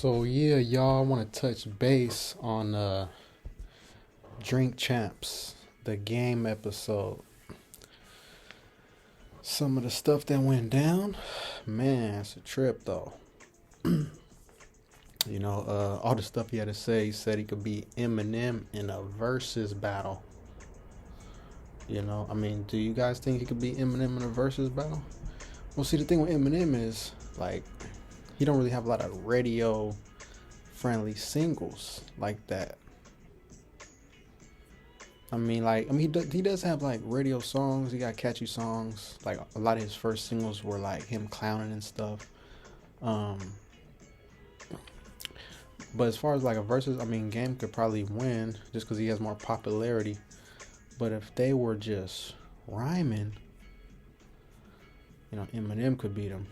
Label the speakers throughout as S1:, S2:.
S1: So yeah, y'all, I want to touch base on Drink Champs, the game episode. Some of the stuff that went down, man, it's a trip though. All the stuff he had to say. He said he could be Eminem in a versus battle. Do you guys think he could be Eminem in a versus battle? Well, see, the thing with Eminem is like he don't really have a lot of radio friendly singles like that. He does have like radio songs. He got catchy songs. Like a lot of his first singles were like him clowning and stuff. But as far as like a versus, Game could probably win just because he has more popularity. But if they were just rhyming, Eminem could beat him.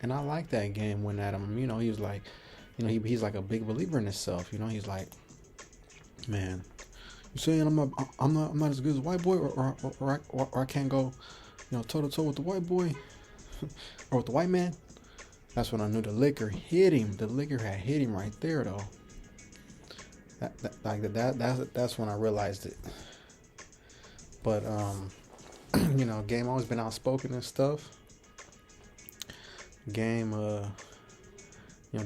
S1: And I like that Game went at him. He was like, he's like a big believer in himself. He's like, man, you saying I'm not as good as white boy, or I can't go, toe to toe with the white boy, or with the white man. That's when I knew the liquor hit him. The liquor had hit him right there, though. That's when I realized it. But Game always been outspoken and stuff. Game,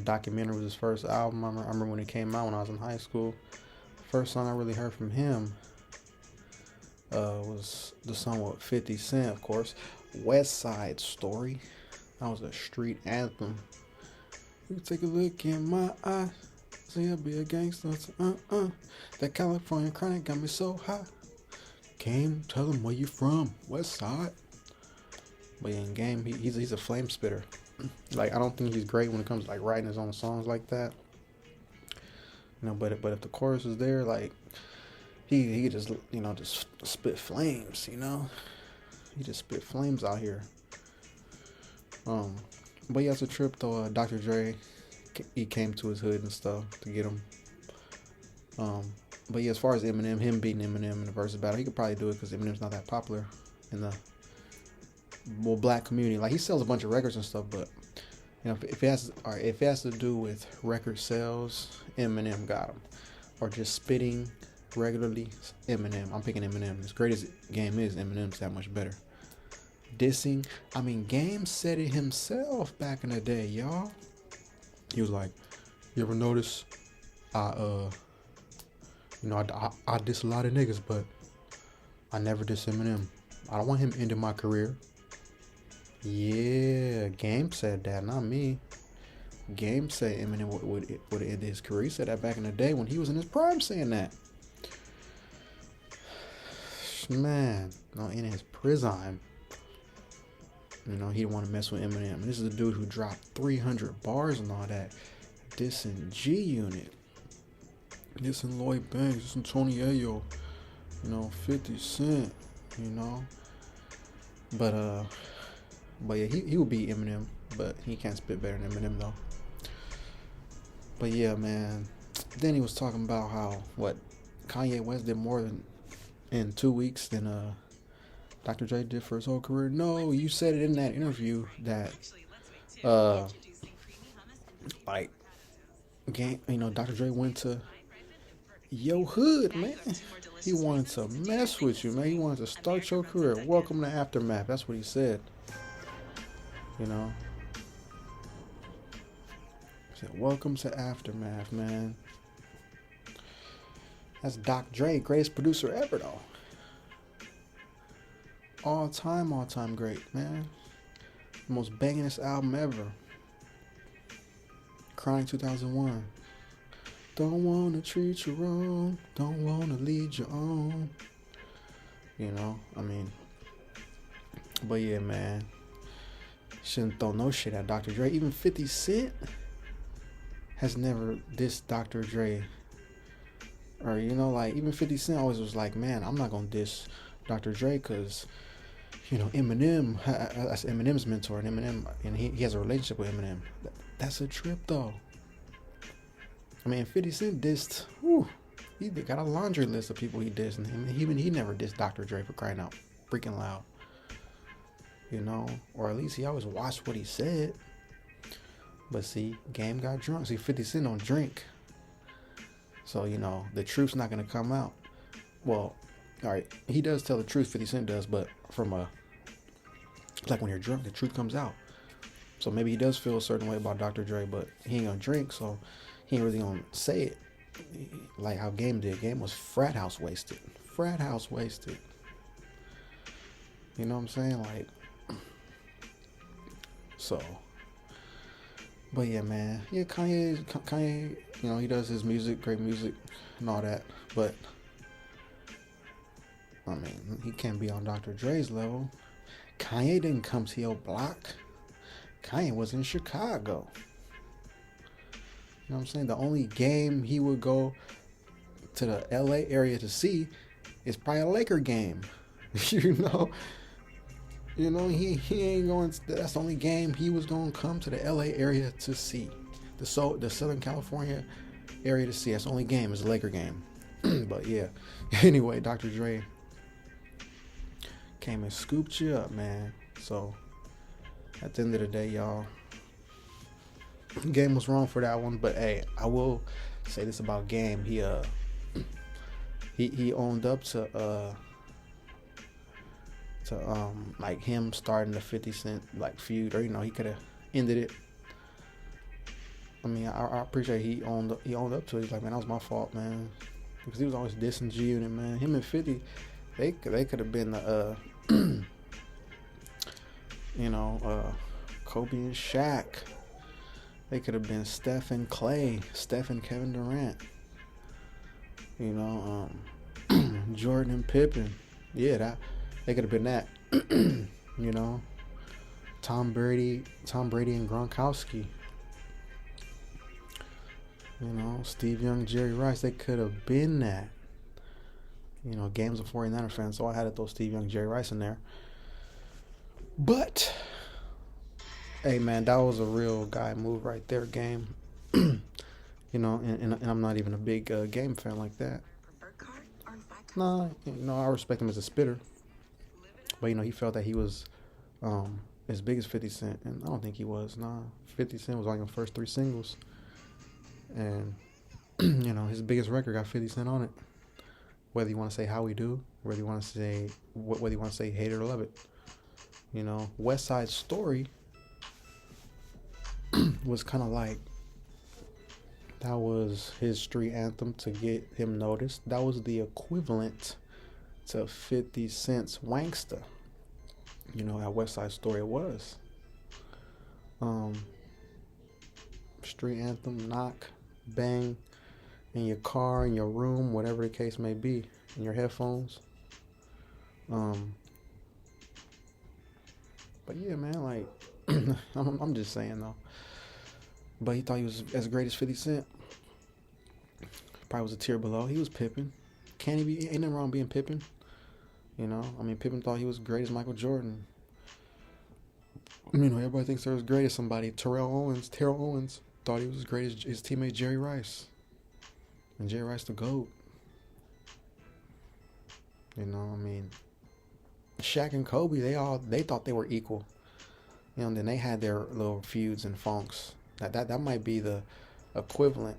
S1: Documentary was his first album. I remember when it came out when I was in high school. First song I really heard from him was the song with 50 Cent, of course, West Side Story. That was a street anthem. You take a look in my eye, say I'll be a gangster. That California chronic got me so high. Game, tell him where you from, West Side. But in Game, he's a flame spitter. Like, I don't think he's great when it comes to like writing his own songs like that. But if the chorus is there, like he just just spit flames. He just spit flames out here. But yeah, it's a trip though. Dr. Dre, he came to his hood and stuff to get him. But yeah, as far as Eminem, him beating Eminem in the versus battle, he could probably do it because Eminem's not that popular in the black community. Like, he sells a bunch of records and stuff, but if it has to do with record sales, Eminem got him. Or just spitting regularly, Eminem. I'm picking Eminem. As great as Game is, Eminem's that much better. Dissing, Game said it himself back in the day, y'all. He was like, "You ever notice? I diss a lot of niggas, but I never diss Eminem. I don't want him ending my career." Yeah, Game said that, not me. Game said Eminem would end his career. He said that back in the day when he was in his prime, saying that. Man, in his prison. He didn't want to mess with Eminem. And this is a dude who dropped 300 bars and all that. Dissing G-Unit. Dissing Lloyd Banks. Dissing Tony Ayo. 50 Cent. But yeah, he would beat Eminem. But he can't spit better than Eminem, though. But yeah, man. Then he was talking about how, Kanye West did more in 2 weeks than Dr. Dre did for his whole career. No, you said it in that interview that Dr. Dre went to your hood, man. He wanted to mess with you, man. He wanted to start your career. Welcome to Aftermath. That's what he said. He said, welcome to Aftermath, man. That's Doc Dre, greatest producer ever, though. All time great, man. The most bangingest album ever. Crying 2001. Don't wanna treat you wrong. Don't wanna lead you on. But yeah, man. Shouldn't throw no shit at Dr. Dre. Even 50 Cent has never dissed Dr. Dre. Or, even 50 Cent always was like, man, I'm not gonna diss Dr. Dre because, Eminem, that's Eminem's mentor, and Eminem, and he has a relationship with Eminem. That's a trip, though. 50 Cent dissed, he got a laundry list of people he dissed, and he never dissed Dr. Dre, for crying out freaking loud. Or at least he always watched what he said. But see, Game got drunk. See, 50 Cent don't drink. So, the truth's not going to come out. Well, all right, he does tell the truth, 50 Cent does, but like when you're drunk, the truth comes out. So maybe he does feel a certain way about Dr. Dre, but he ain't going to drink, so he ain't really going to say it. Like how Game did. Game was frat house wasted. Frat house wasted. You know what I'm saying? Like, so. But yeah, man. Yeah, Kanye, he does his music, great music, and all that. But, I mean, he can't be on Dr. Dre's level. Kanye didn't come to your block. Kanye was in Chicago. You know what I'm saying? The only game he would go to the LA area to see is probably a Laker game. He ain't going to, that's the only game he was going to come to the LA area to see. The Southern California area to see. That's the only game, is a Laker game. But yeah. Anyway, Dr. Dre came and scooped you up, man. So at the end of the day, y'all, Game was wrong for that one, but hey, I will say this about Game. He owned up to like him starting the 50 Cent like feud, or he could have ended it. I mean, I appreciate he owned up to it. He's like, man, that was my fault, man, because he was always dissing G Unit, man. Him and 50, they could have been the Kobe and Shaq. They could have been Steph and Clay, Steph and Kevin Durant. Jordan and Pippen. Yeah, they could have been that. Tom Brady and Gronkowski. Steve Young, Jerry Rice. They could have been that. Game's a 49er fan, so I had to throw Steve Young, Jerry Rice in there. But hey, man, that was a real guy move right there, Game. And I'm not even a big Game fan like that. Nah, I respect him as a spitter. But, he felt that he was as big as 50 Cent. And I don't think he was. Nah, 50 Cent was on the first 3 singles. And, his biggest record got 50 Cent on it. Whether you want to say How We Do, whether you want to say Hate It or Love It. West Side Story was kind of like, that was his street anthem to get him noticed. That was the equivalent to 50 Cent's Wanksta. At West Side Story it was. Street anthem, knock, bang, in your car, in your room, whatever the case may be, in your headphones. But yeah, man, like, I'm just saying though. But he thought he was as great as 50 Cent. Probably was a tier below. He was Pippen. Ain't nothing wrong being Pippen. Pippen thought he was great as Michael Jordan. Everybody thinks they're as great as somebody. Terrell Owens thought he was as great as his teammate Jerry Rice. And Jerry Rice the GOAT. Shaq and Kobe, they thought they were equal. Then they had their little feuds and funks. That might be the equivalent,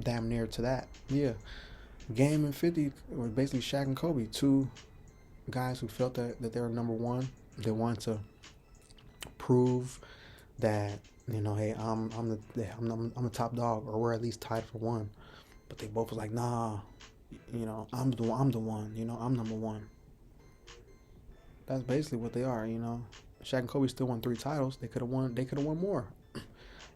S1: damn near to that. Yeah, Game and 50 were basically Shaq and Kobe, 2 guys who felt that they were number one. They wanted to prove that hey, I'm the top dog, or we're at least tied for one. But they both was like, nah, I'm the one. I'm number one. That's basically what they are. Shaq and Kobe still won 3 titles. They could have won more.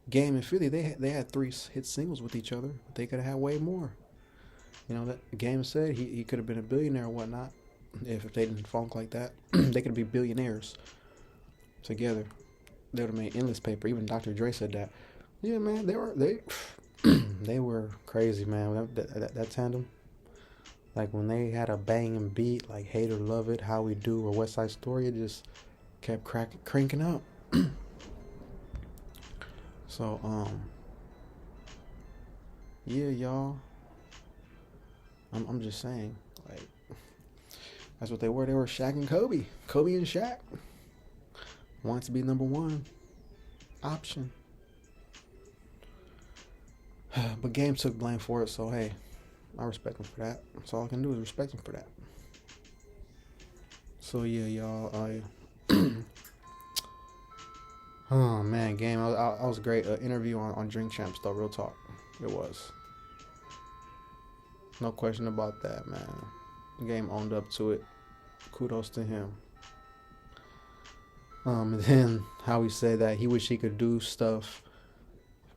S1: Game and 50, they had 3 hit singles with each other, but they could have had way more. That Game said he could have been a billionaire or whatnot if they didn't funk like that. They could be billionaires together. They would have made endless paper. Even Dr. Dre said that. Yeah, man, they were crazy, man. That tandem, like when they had a banging beat, like Hate or Love It, How We Do, or West Side Story, it just kept cranking up. So, yeah, y'all. I'm just saying, like, that's what they were. They were Shaq and Kobe. Kobe and Shaq wanted to be number one option. But Game took blame for it, so hey, I respect him for that. That's all I can do is respect him for that. So yeah, y'all. Oh man, Game. I was great. Interview on Drink Champs though. Real talk, it was. No question about that, man. Game owned up to it. Kudos to him. And then how he said that he wish he could do stuff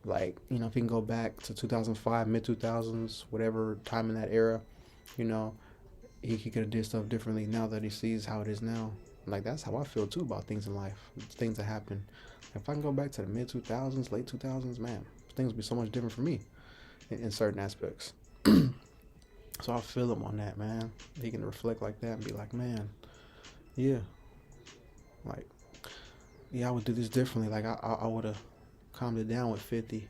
S1: like, if he can go back to 2005, mid 2000s, whatever time in that era, you know, he could have did stuff differently now that he sees how it is now. Like, that's how I feel too about things in life, things that happen. If I can go back to the mid 2000s, late 2000s, man, things would be so much different for me in certain aspects. So I feel him on that, man. He can reflect like that and be like, man, yeah, like, yeah, I would do this differently. Like, I would have calmed it down with 50,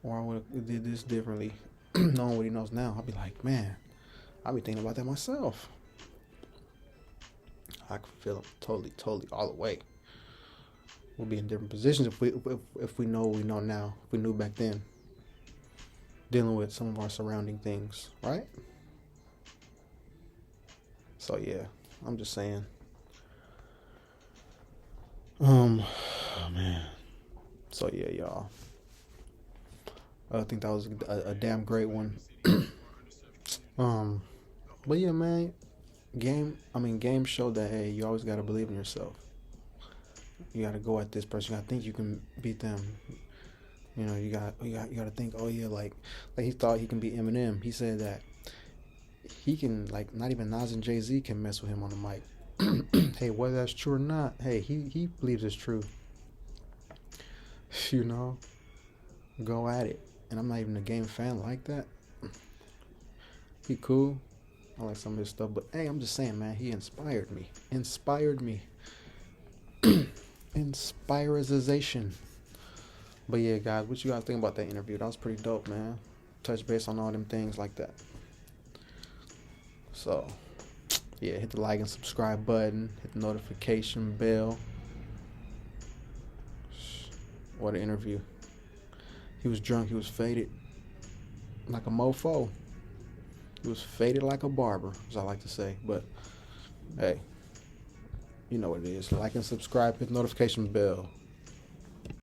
S1: or I would have did this differently, knowing what he knows now. I'd be like, man, I'd be thinking about that myself. I can feel him totally all the way. We'll be in different positions if we know what we know now. If we knew back then, dealing with some of our surrounding things, right? So yeah, I'm just saying. Oh man. So yeah, y'all. I think that was a damn great one. But yeah, man. Game showed that, hey, you always gotta believe in yourself. You gotta go at this person. You gotta think you can beat them. You gotta think, oh yeah, like he thought he can beat Eminem. He said that he can, like, not even Nas and Jay-Z can mess with him on the mic. Hey, whether that's true or not, hey, he believes it's true. Go at it. And I'm not even a Game fan like that. He cool. I like some of his stuff, but hey, I'm just saying, man, he inspired me. Inspirization. But yeah, guys, what you guys think about that interview? That was pretty dope, man. Touch base on all them things like that. So, yeah, hit the like and subscribe button. Hit the notification bell. What an interview. He was drunk. He was faded like a mofo. He was faded like a barber, as I like to say. But, hey, you know what it is. Like and subscribe. Hit the notification bell.